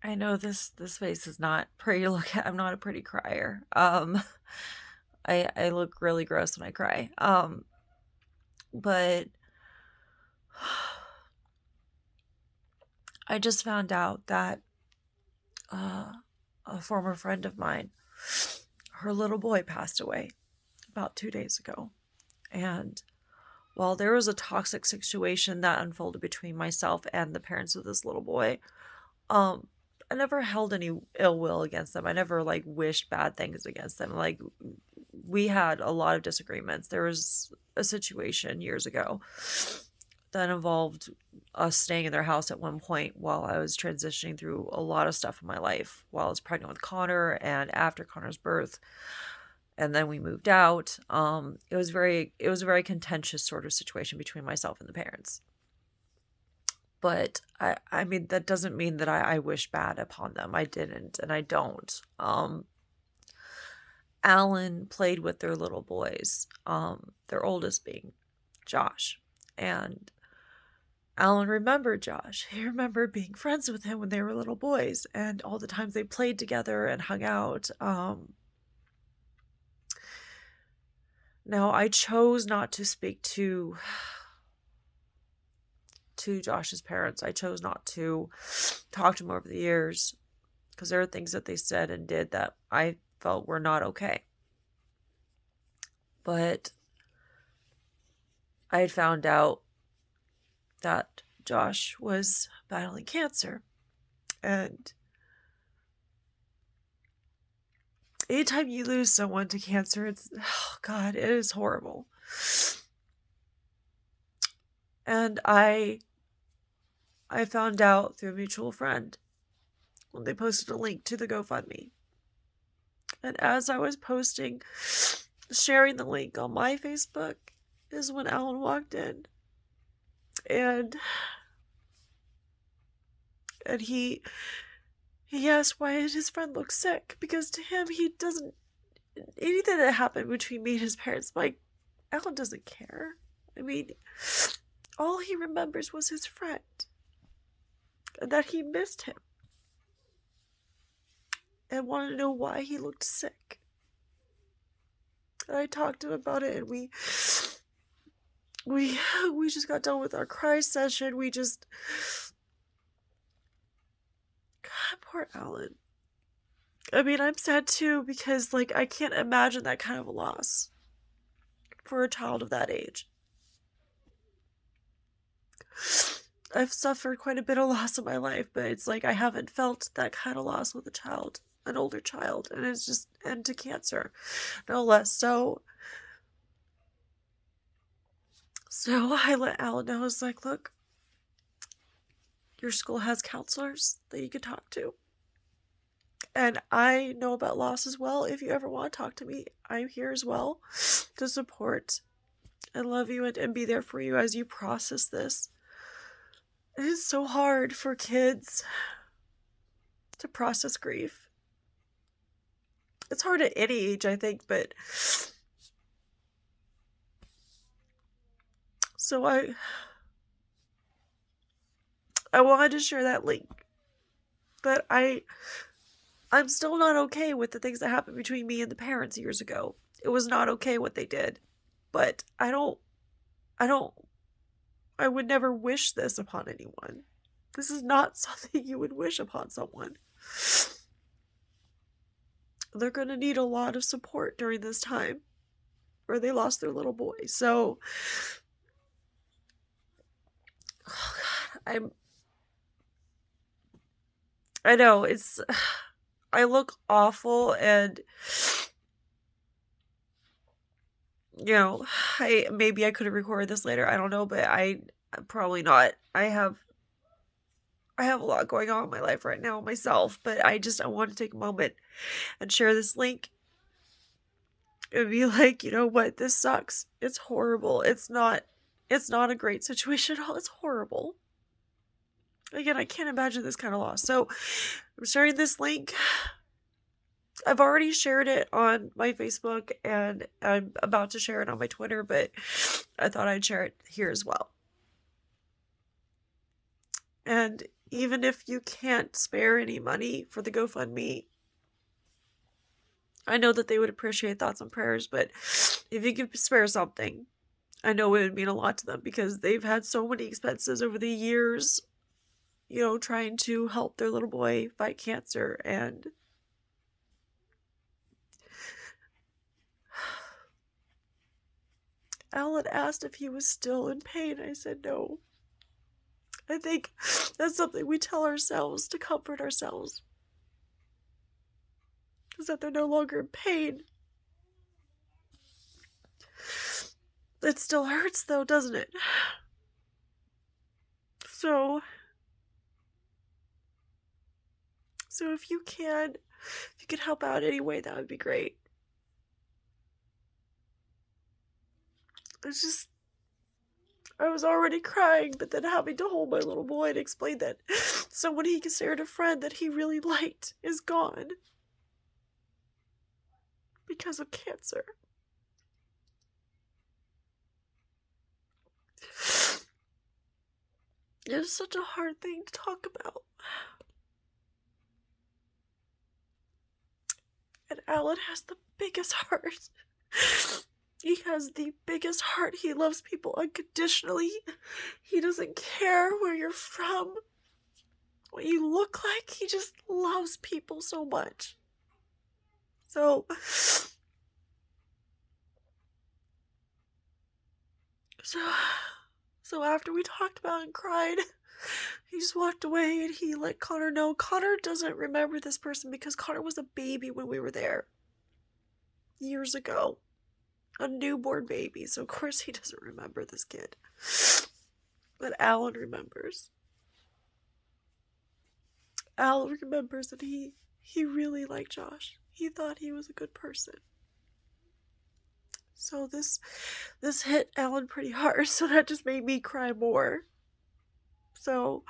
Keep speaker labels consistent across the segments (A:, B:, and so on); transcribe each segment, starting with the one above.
A: I know this face is not pretty to look at. I'm not a pretty crier. I look really gross when I cry. But I just found out that uh, a former friend of mine, her little boy passed away about 2 days ago. And while there was a toxic situation that unfolded between myself and the parents of this little boy, um, I never held any ill will against them. I never like wished bad things against them. Like we had a lot of disagreements. There was a situation years ago that involved us staying in their house at one point while I was transitioning through a lot of stuff in my life while I was pregnant with Connor and after Connor's birth. And then we moved out. It was a very contentious sort of situation between myself and the parents. But I mean that doesn't mean that I wish bad upon them. I didn't and I don't. Alan played with their little boys, their oldest being Josh. And Alan remembered Josh. He remembered being friends with him when they were little boys and all the times they played together and hung out. Now, I chose not to speak to Josh's parents. I chose not to talk to him over the years because there are things that they said and did that I felt were not okay. But I had found out that Josh was battling cancer. And anytime you lose someone to cancer, it's, oh God, it is horrible. And I found out through a mutual friend when they posted a link to the GoFundMe. And as I was sharing the link on my Facebook, is when Alan walked in. And he asked why his friend looked sick. Because to him, he doesn't, anything that happened between me and his parents, like, Alan doesn't care. I mean, all he remembers was his friend. And that he missed him. And wanted to know why he looked sick. And I talked to him about it, and we just got done with our cry session. God, poor Alan. I mean, I'm sad too because, like, I can't imagine that kind of a loss for a child of that age. I've suffered quite a bit of loss in my life, but it's like I haven't felt that kind of loss with a child, an older child, and it's just, and to cancer, no less. So I let Alan know, I was like, look, your school has counselors that you can talk to. And I know about loss as well. If you ever want to talk to me, I'm here as well to support and love you and be there for you as you process this. It is so hard for kids to process grief. It's hard at any age, I think, but so I wanted to share that link. But I'm still not okay with the things that happened between me and the parents years ago. It was not okay what they did. But I would never wish this upon anyone. This is not something you would wish upon someone. They're going to need a lot of support during this time where they lost their little boy. So, oh God, I know I look awful and, you know, maybe I could have recorded this later. I don't know, but I'm probably not. I have a lot going on in my life right now myself, but I want to take a moment and share this link and be like, you know what, this sucks. It's horrible. It's not a great situation at all. It's horrible. Again, I can't imagine this kind of loss. So I'm sharing this link. I've already shared it on my Facebook and I'm about to share it on my Twitter, but I thought I'd share it here as well. And even if you can't spare any money for the GoFundMe, I know that they would appreciate thoughts and prayers, but if you could spare something, I know it would mean a lot to them, because they've had so many expenses over the years, you know, trying to help their little boy fight cancer. And Alan asked if he was still in pain. I said no. I think that's something we tell ourselves to comfort ourselves, is that they're no longer in pain. It still hurts though, doesn't it? So if you could help out anyway, that would be great. I was already crying, but then having to hold my little boy and explain that someone he considered a friend that he really liked is gone because of cancer. It's such a hard thing to talk about. And Alan has the biggest heart. He has the biggest heart. He loves people unconditionally. He doesn't care where you're from, what you look like. He just loves people so much. So after we talked about it and cried, he just walked away and he let Connor know. Connor doesn't remember this person because Connor was a baby when we were there years ago. A newborn baby, so of course he doesn't remember this kid. But Alan remembers. Alan remembers that he really liked Josh. He thought he was a good person. So this hit Alan pretty hard, so that just made me cry more. So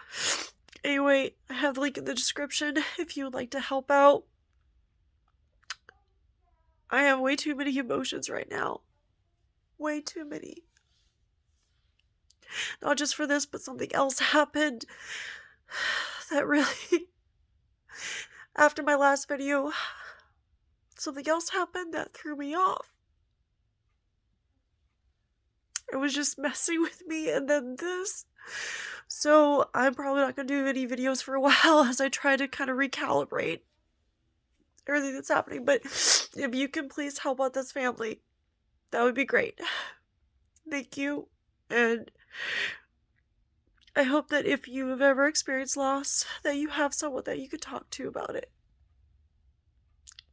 A: anyway, I have the link in the description if you would like to help out. I have way too many emotions right now. Way too many. Not just for this, but something else happened that really... After my last video, something else happened that threw me off. It was just messing with me, and then this. So I'm probably not going to do any videos for a while as I try to kind of recalibrate everything that's happening. But if you can please help out this family, that would be great. Thank you. And I hope that if you have ever experienced loss, that you have someone that you could talk to about it.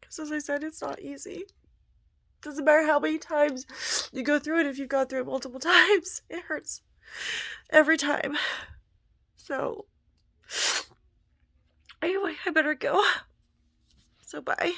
A: Because as I said, it's not easy. Doesn't matter how many times you go through it. If you've gone through it multiple times, it hurts every time. So anyway, I better go. So bye.